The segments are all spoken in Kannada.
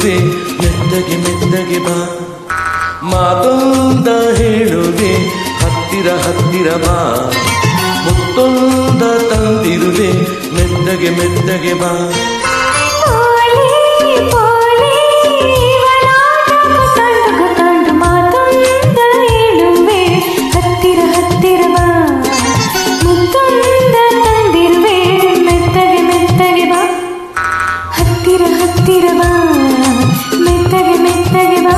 ತಂದಿರುವೆ ಮೆತ್ತಗೆ ಮೆತ್ತಗೆ ಬಾ. ಮಾತೊಂದ ಹೇಳುವೆ ಹತ್ತಿರ ಹತ್ತಿರ ಬಾ. ಮುತ್ತೊಂದ ತಂದಿರುವೆ ಮೆತ್ತಗೆ ಮೆತ್ತಗೆ ಬಾ. ಹತ್ತಿರ ಬಾ ಮೆತ್ತಗೆ ಮೆತ್ತಗೆ ಬಾ.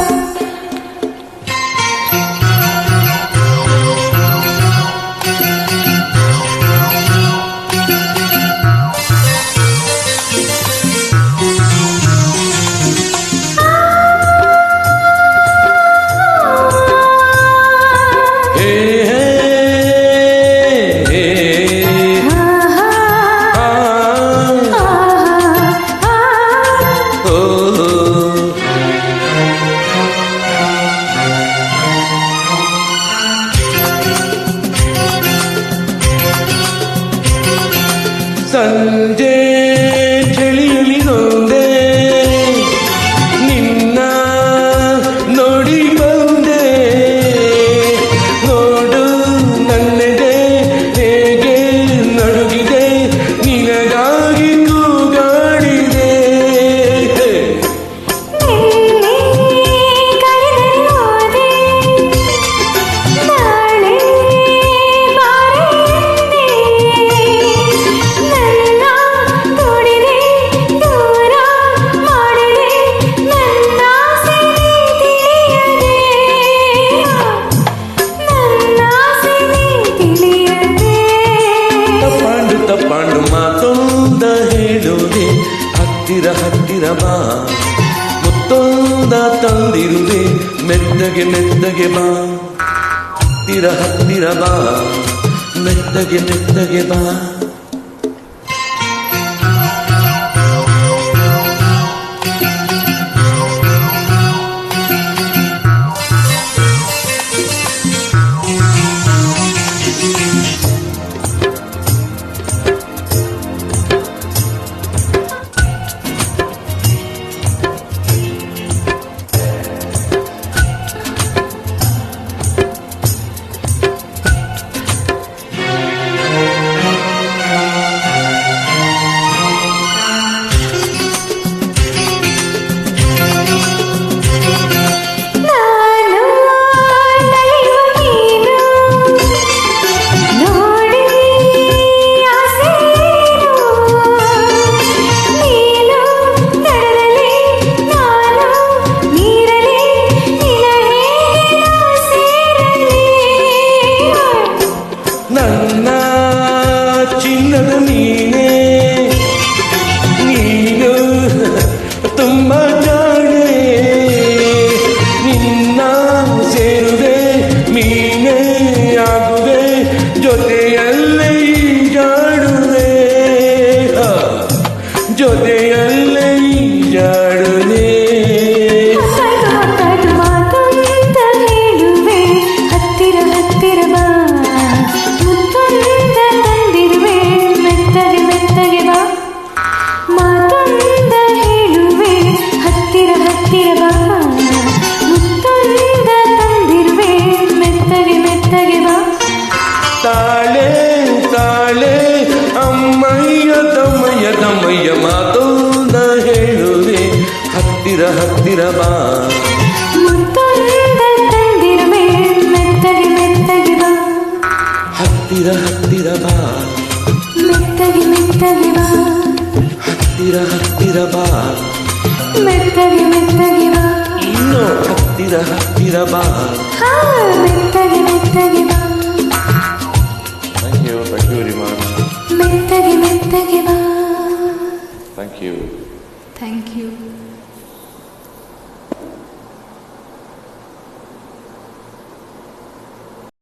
ಸಂಜೆ ಚಳಿಯಲಿಗೊಂದೆ ನಿನ್ನ ನೋಡಿ ಬಂದೆ. ನೋಡು ನನ್ನೆದೆ ಹೇಗೆ ನಡುಗಿದೆ ನಿನಗಾಗಿ ಕೂಗಾಡಿದೆ. ತಪ್ಪಾಂಡು ಮಾತೊಂದ ಹೇಳುವೆ ಹತ್ತಿರ ಹತ್ತಿರ ಬಾ. ಮುತ್ತೊಂದ ತಂದಿರುವೆ ಮೆತ್ತಗೆ ಮೆತ್ತಗೆ ಬಾ. ಹತ್ತಿರ ಹತ್ತಿರ ಬಾ ಮೆತ್ತಗೆ ಮೆತ್ತಗೆ ಬಾ. ನನ್ನ ಚಿನ್ನದ ನೀನೇ ನೀನು ತುಂಬ ಜಾಣೆ. ನಿನ್ನ ಸೇರುವೆ ಮೀನೇ ಆಗುವೆ ಜೊತೆಯಲ್ಲೇ ಜಾಡುವೆ. ಜೊತೆಯಲ್ಲೇ ಜಾಡುವೆ. ತಾಳೆ ತಾಳೆ ಅಮ್ಮಯ್ಯ ತಮ್ಮಯ್ಯ ತಮ್ಮಯ್ಯ ಮಾತೊಂದ ಹೇಳುವೆ ಹತ್ತಿರ ಹತ್ತಿರ ಬಾ. ತಂದಿರುವೆ ಮೆತ್ತಗೆ ಮೆತ್ತಗೆ ಬಾ. ಹತ್ತಿರ ಹತ್ತಿರ ಬಾ ಮೆತ್ತಗೆ ಮೆತ್ತಗೆ ಬಾ. ಹತ್ತಿರ ಹತ್ತಿರ ಬಾ ಮೆತ್ತಗೆ ಮೆತ್ತಗೆ ಬಾ. ಇನ್ನು ಹತ್ತಿರ ಹತ್ತಿರ ಬಾ. ಮೆತ್ತಗೆ ಮೆತ್ತಗೆ ಬಾ. Thank you very much. ಮೆತ್ತಗೆ ಮೆತ್ತಗೆ ಬಾ. Thank you. Thank you.